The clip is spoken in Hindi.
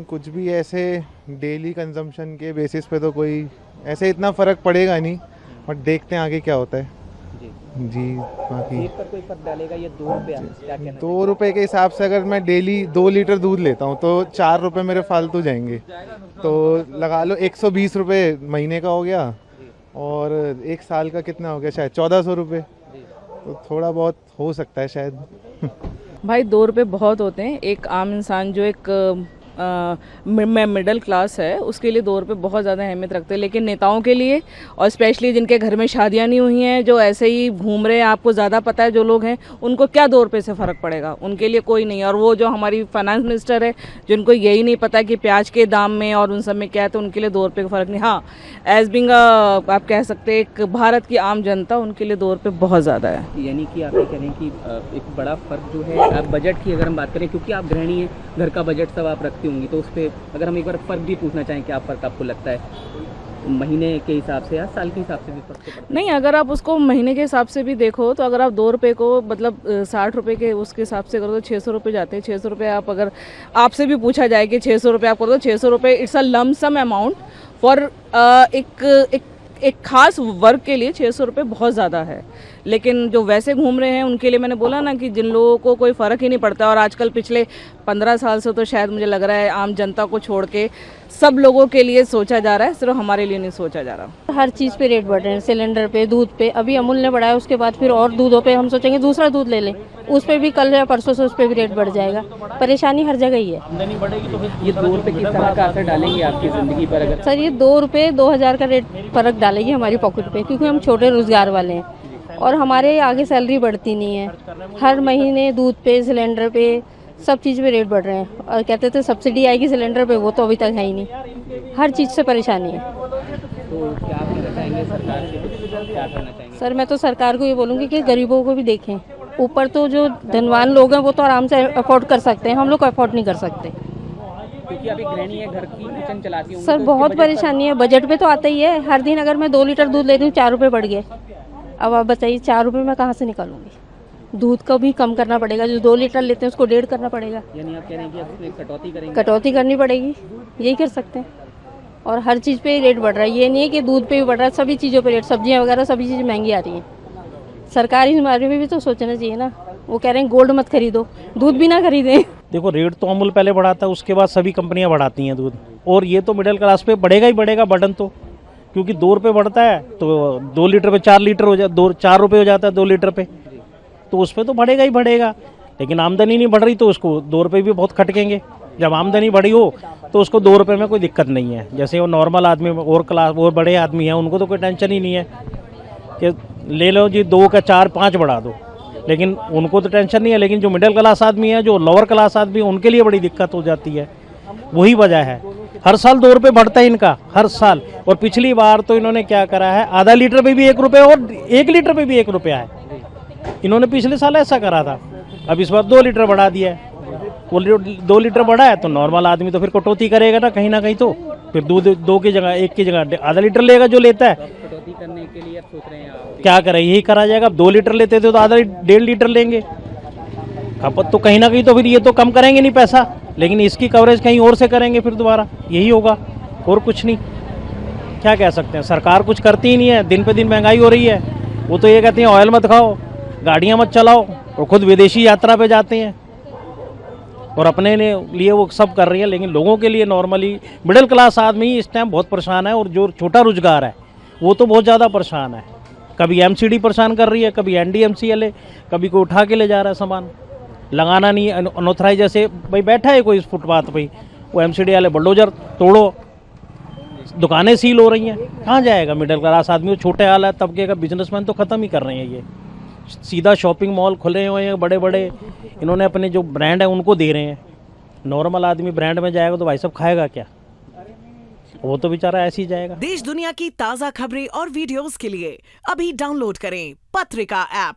कुछ भी ऐसे डेली कंजम्पशन के बेसिस पे तो कोई ऐसे इतना फ़र्क पड़ेगा नहीं, बट देखते हैं आगे क्या होता है। जी। जी, बाकी जेब पर कोई फर्क डालेगा ये 2 रुपया क्या कहना चाहिए? 2 रुपए के हिसाब से अगर मैं डेली 2 लीटर दूध लेता हूँ तो 4 रुपए मेरे फालतू जाएंगे। तो लगा लो 120 रुपये महीने का हो गया, जी, और एक साल का कितना हो गया, शायद 1400 रुपये। जी। तो थोड़ा बहुत हो सकता है शायद। भाई 2 रुपए बहुत होते हैं। एक आम इंसान जो एक मिडिल क्लास है उसके लिए 2 रुपए बहुत ज़्यादा अहमियत रखते हैं, लेकिन नेताओं के लिए और स्पेशली जिनके घर में शादियां नहीं हुई हैं, जो ऐसे ही घूम रहे हैं, आपको ज़्यादा पता है जो लोग हैं, उनको क्या 2 रुपए से फ़र्क पड़ेगा, उनके लिए कोई नहीं है। और वो जो हमारी फाइनेंस मिनिस्टर है जिनको यही नहीं पता कि प्याज के दाम में और उन सब में क्या है, तो उनके लिए 2 रुपए का फ़र्क नहीं। हाँ, एज बिंग आप कह सकते हैं एक भारत की आम जनता, उनके लिए 2 रुपए बहुत ज़्यादा है। यानी कि आप ये कह रहे हैं कि एक बड़ा फ़र्क जो है आप बजट की अगर हम बात करें, क्योंकि आप गृहिणी हैं, घर का बजट सब आप रखती होंगी, तो उस पे अगर हम एक बार फ़र्क भी पूछना चाहें, क्या फ़र्क आपको लगता है महीने के हिसाब से या साल के हिसाब से भी फ़र्क तो पड़ता है? नहीं, अगर आप उसको महीने के हिसाब से भी देखो तो अगर आप 2 रुपए को मतलब 60 रुपए के उसके हिसाब से करो तो 600 रुपये जाते हैं। 600 रुपये आप अगर आपसे भी पूछा जाए कि 600 रुपये आप करो तो 600 रुपये it's a lump sum amount for एक एक खास वर्ग के लिए 600 रुपये बहुत ज़्यादा है। लेकिन जो वैसे घूम रहे हैं उनके लिए मैंने बोला ना कि जिन लोगों को कोई फ़र्क ही नहीं पड़ता, और आजकल पिछले 15 साल से तो शायद मुझे लग रहा है आम जनता को छोड़ के सब लोगों के लिए सोचा जा रहा है, सिर्फ हमारे लिए नहीं सोचा जा रहा। हर चीज़ पे रेट बढ़ रहे हैं, सिलेंडर पे, दूध पे। अभी अमूल ने बढ़ाया, उसके बाद फिर और दूधों पे हम सोचेंगे दूसरा दूध ले लें, उस पे भी कल या परसों से उस पे भी रेट बढ़ जाएगा। परेशानी हर जगह ही है ये 2 रुपये किस तरह का असर डालेंगे आपकी ज़िंदगी पर? अगर सर, ये 2 रुपये 2000 का रेट फर्क डालेगी हमारी पॉकेट पे, क्योंकि हम छोटे रोजगार वाले हैं और हमारे आगे सैलरी बढ़ती नहीं है। हर महीने दूध पे, सिलेंडर पे, सब चीज़ पे रेट बढ़ रहे हैं। और कहते थे सब्सिडी आएगी सिलेंडर पे, वो तो अभी तक है ही नहीं। हर चीज़ से परेशानी है। तो क्या आप कहना चाहेंगे सरकार से, क्या करना चाहेंगे? सर, मैं तो सरकार को ये बोलूँगी कि गरीबों को भी देखें। ऊपर तो जो धनवान लोग हैं वो तो आराम से अफोर्ड कर सकते हैं, हम लोग अफोर्ड नहीं कर सकते। क्योंकि अभी गृहिणी है, घर की किचन चलाती होंगी, सर, तो उसके बहुत बजट पर- परेशानी है। बजट पे तो आता ही है। हर दिन अगर मैं 2 लीटर दूध ले रही हूँ 4 रुपये बढ़ गए। अब आप बताइए 4 रुपये मैं कहाँ से निकालूंगी? दूध का भी कम करना पड़ेगा, जो 2 लीटर लेते हैं उसको 1.5 करना पड़ेगा, यानी आप कह रहे हैं कि अब इसमें कटौती करेंगे? कटौती करनी पड़ेगी, यही कर सकते हैं। और हर चीज़ पे रेट बढ़ रहा है, ये नहीं है कि दूध पे भी बढ़ रहा है, सभी चीज़ों पे रेट, सब्जियाँ वगैरह सभी चीज़ें महंगी आ रही हैं। सरकार इस बारे में भी तो सोचना चाहिए ना। वो कह रहे हैं गोल्ड मत खरीदो, दूध भी ना खरीदें। देखो, रेट तो अमूल पहले बढ़ाता है, उसके बाद सभी कंपनियां बढ़ाती हैं दूध, और ये तो मिडिल क्लास पे बढ़ेगा ही बढ़ेगा बर्डन तो, क्योंकि 2 रुपये बढ़ता है तो 2 लीटर पे 4 लीटर हो जाता, 4 रुपये हो जाता है 2 लीटर पे, तो उस पर तो बढ़ेगा ही बढ़ेगा। लेकिन आमदनी नहीं बढ़ रही तो उसको 2 रुपये भी बहुत खटकेंगे। जब आमदनी बढ़ी हो तो उसको 2 रुपये में कोई दिक्कत नहीं है। जैसे वो नॉर्मल आदमी और क्लास और बड़े आदमी हैं, उनको तो कोई टेंशन ही नहीं है कि ले लो जी 2 का 4 5 बढ़ा दो, लेकिन उनको तो टेंशन नहीं है। लेकिन जो मिडिल क्लास आदमी है, जो लोअर क्लास आदमी है, उनके लिए बड़ी दिक्कत हो जाती है। वही वजह है, हर साल 2 रुपये बढ़ता है इनका, हर साल। और पिछली बार तो इन्होंने क्या करा है, आधा लीटर पे भी 1 रुपये और 1 लीटर पे भी 1 रुपया है। इन्होंने पिछले साल ऐसा करा था, अब इस बार 2 लीटर बढ़ा दिया है। वो 2 लीटर बढ़ा है तो नॉर्मल आदमी तो फिर कटौती करेगा ना कहीं तो फिर दूध 2 की जगह 1 की जगह आधा लीटर लेगा जो लेता है। कटौती करने के लिए आप सोच रहे हैं आप? क्या करें, यही करा जाएगा। अब 2 लीटर लेते थे तो आधा 1.5 लीटर लेंगे। खपत तो कहीं ना कहीं तो फिर ये तो कम करेंगे नहीं पैसा, लेकिन इसकी कवरेज कहीं और से करेंगे फिर दोबारा, यही होगा और कुछ नहीं। क्या कह सकते हैं, सरकार कुछ करती ही नहीं है। दिन पे दिन महंगाई हो रही है। वो तो ये कहते हैं ऑयल मत खाओ, गाड़ियाँ मत चलाओ, और खुद विदेशी यात्रा पे जाते हैं और अपने लिए वो सब कर रही है। लेकिन लोगों के लिए नॉर्मली मिडिल क्लास आदमी इस टाइम बहुत परेशान है, और जो छोटा रोजगार है वो तो बहुत ज़्यादा परेशान है। कभी एमसीडी परेशान कर रही है, कभी एनडीएमसीएल, कभी कोई उठा के ले जा रहा है सामान, लगाना नहीं है अनऑथराइज। जैसे भाई बैठा है कोई इस फुटपाथ पे, वो एमसीडी वाले बुलडोजर तोड़ो, दुकानें सील हो रही हैं, कहाँ जाएगा मिडिल क्लास आदमी? वो छोटे आला तबके का बिजनेसमैन तो ख़त्म ही कर रहे हैं। ये सीधा शॉपिंग मॉल खुले हुए हैं बड़े बड़े, इन्होंने अपने जो ब्रांड है उनको दे रहे हैं। नॉर्मल आदमी ब्रांड में जाएगा तो भाई साहब खाएगा क्या? वो तो बेचारा ऐसे ही जाएगा। देश दुनिया की ताज़ा खबरें और वीडियोस के लिए अभी डाउनलोड करें पत्रिका ऐप।